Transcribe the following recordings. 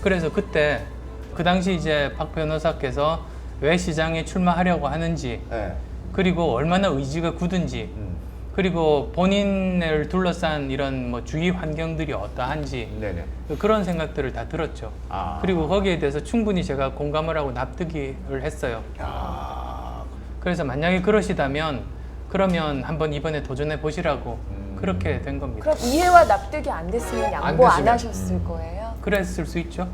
그래서 그때 그 당시 이제 박 변호사께서 왜 시장에 출마하려고 하는지, 네. 그리고 얼마나 의지가 굳은지, 그리고 본인을 둘러싼 이런 뭐 주위 환경들이 어떠한지 네네. 그런 생각들을 다 들었죠. 아. 그리고 거기에 대해서 충분히 제가 공감을 하고 납득을 했어요. 야. 그래서 만약에 그러시다면 그러면 한번 이번에 도전해 보시라고 그렇게 된 겁니다. 그럼 이해와 납득이 안 됐으면 양보 안 됐으면. 하셨을 거예요? 그랬을 수 있죠.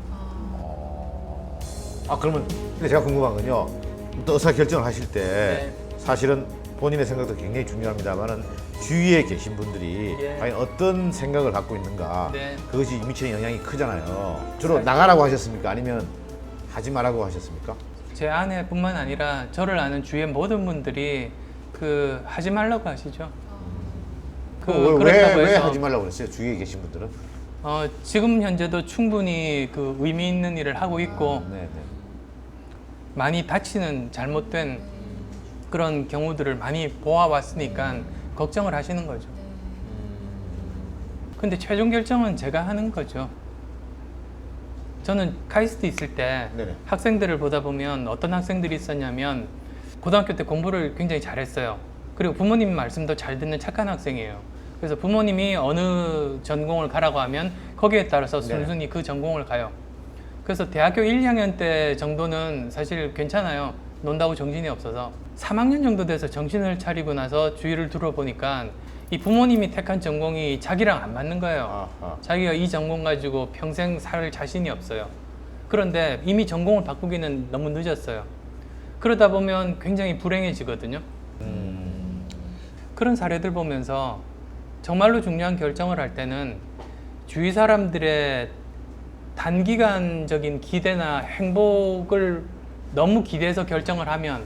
아 그러면 근데 제가 궁금한 건요. 또 의사 결정을 하실 때 네. 사실은 본인의 생각도 굉장히 중요합니다만은 주위에 계신 분들이 예. 과연 어떤 생각을 갖고 있는가 네. 그것이 미치는 영향이 크잖아요. 주로 사실- 나가라고 하셨습니까? 아니면 하지 말라고 하셨습니까? 제 아내뿐만 아니라 저를 아는 주위의 모든 분들이 그 하지 말라고 하시죠. 왜 하지 말라고 그랬어요? 주위에 계신 분들은? 지금 현재도 충분히 그 의미 있는 일을 하고 있고 네네. 많이 다치는 잘못된 그런 경우들을 많이 보아왔으니까 걱정을 하시는 거죠. 근데 최종 결정은 제가 하는 거죠. 저는 카이스트 있을 때 네네. 학생들을 보다 보면 어떤 학생들이 있었냐면 고등학교 때 공부를 굉장히 잘했어요. 그리고 부모님 말씀도 잘 듣는 착한 학생이에요. 그래서 부모님이 어느 전공을 가라고 하면 거기에 따라서 순순히 그 전공을 가요. 그래서 대학교 1, 2학년 때 정도는 사실 괜찮아요. 논다고 정신이 없어서 3학년 정도 돼서 정신을 차리고 나서 주위를 둘러보니까 이 부모님이 택한 전공이 자기랑 안 맞는 거예요. 자기가 이 전공 가지고 평생 살 자신이 없어요. 그런데 이미 전공을 바꾸기는 너무 늦었어요. 그러다 보면 굉장히 불행해지거든요. 그런 사례들 보면서 정말로 중요한 결정을 할 때는 주위 사람들의 단기간적인 기대나 행복을 너무 기대해서 결정을 하면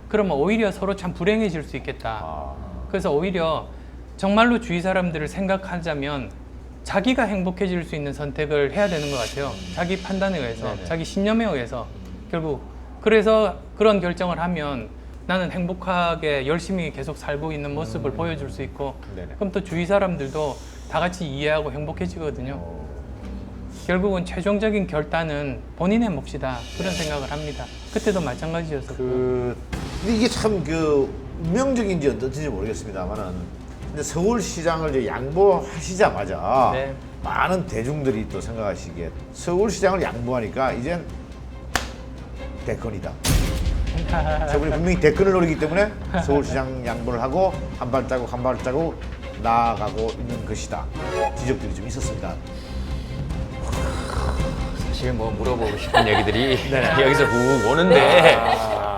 그러면 오히려 서로 참 불행해질 수 있겠다. 그래서 오히려 정말로 주위 사람들을 생각하자면 자기가 행복해질 수 있는 선택을 해야 되는 것 같아요. 자기 판단에 의해서, 네네. 자기 신념에 의해서 결국 그래서 그런 결정을 하면 나는 행복하게 열심히 계속 살고 있는 모습을 보여줄 수 있고 네네. 그럼 또 주위 사람들도 다 같이 이해하고 행복해지거든요. 결국은 최종적인 결단은 본인의 몫이다 그런 생각을 합니다. 그때도 마찬가지였었고. 근데 이게 참 그 운명적인지 어떤지 모르겠습니다만은 근데 서울시장을 이제 양보하시자마자 네. 많은 대중들이 또 생각하시기에 서울시장을 양보하니까 이젠 대권이다. 저분이 분명히 대권을 노리기 때문에 서울시장 양보를 하고 한 발자국 한 발자국 나아가고 있는 것이다. 지적들이 좀 있었습니다. 사실 뭐 물어보고 싶은 얘기들이 여기서 훅 오는데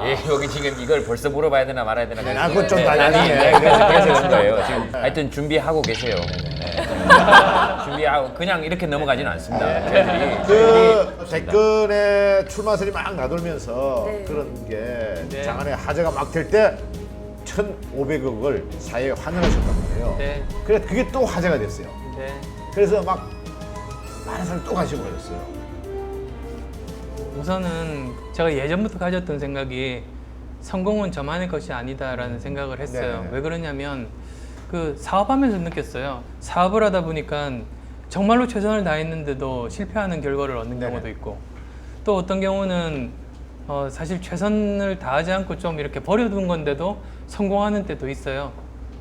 예, 여기 지금 이걸 벌써 물어봐야 되나 말아야 되나 아, 그건 좀 나중에. 그래서 그런 거예요. 지금 하여튼 준비하고 계세요. 네. 준비하고 그냥 이렇게 넘어가지는 않습니다. 저희들이 그 대권에 출마설이 막 나돌면서 네. 그런 게 네. 장안에 화제가 막 될 때 1,500억을 사회에 환원하셨단 말이에요. 네. 그래 그게 또 화제가 됐어요. 네. 그래서 막 많은 사람이 또 관심을 가졌어요. 우선은 제가 예전부터 가졌던 생각이 성공은 저만의 것이 아니다라는 생각을 했어요. 네네. 왜 그러냐면 그 사업하면서 느꼈어요. 사업을 하다 보니까 정말로 최선을 다했는데도 실패하는 결과를 얻는 네네. 경우도 있고 또 어떤 경우는 사실 최선을 다하지 않고 좀 이렇게 버려둔 건데도 성공하는 때도 있어요.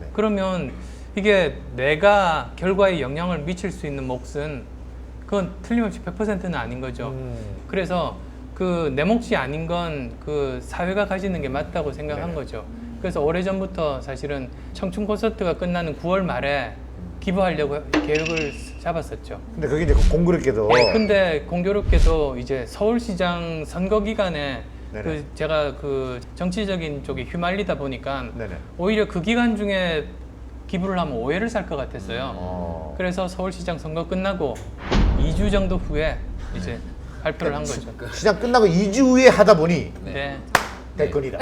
네. 그러면 이게 내가 결과에 영향을 미칠 수 있는 몫은 그건 틀림없이 100%는 아닌 거죠. 그래서 그 내 몫이 아닌 건 그 사회가 가지는 게 맞다고 생각한 네네. 거죠. 그래서 오래전부터 사실은 청춘 콘서트가 끝나는 9월 말에 기부하려고 계획을 잡았었죠. 근데 그게 이제 공교롭게도 근데 공교롭게도 이제 서울시장 선거 기간에 네네. 그 제가 그 정치적인 쪽에 휘말리다 보니까 네네. 오히려 그 기간 중에 기부를 하면 오해를 살 것 같았어요. 그래서 서울시장 선거 끝나고 2주 정도 후에 이제 발표를 한 거죠. 시장 끝나고 2주 후에 하다 보니 네. 대권이다.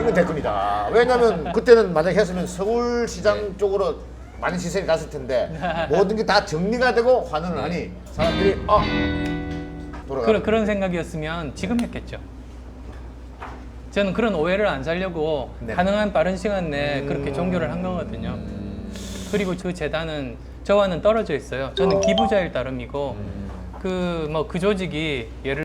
이건 대권이다. 왜냐면 그때는 만약에 했으면 서울시장 쪽으로 많은 시선이 갔을 텐데 모든 게 다 정리가 되고 환원을 하니 사람들이 돌아가. 그런 생각이었으면 지금 했겠죠. 저는 그런 오해를 안 살려고 네. 가능한 빠른 시간 내에 그렇게 종교를 한 거거든요. 그리고 그 재단은 저와는 떨어져 있어요. 저는 기부자일 따름이고 그 조직이 예를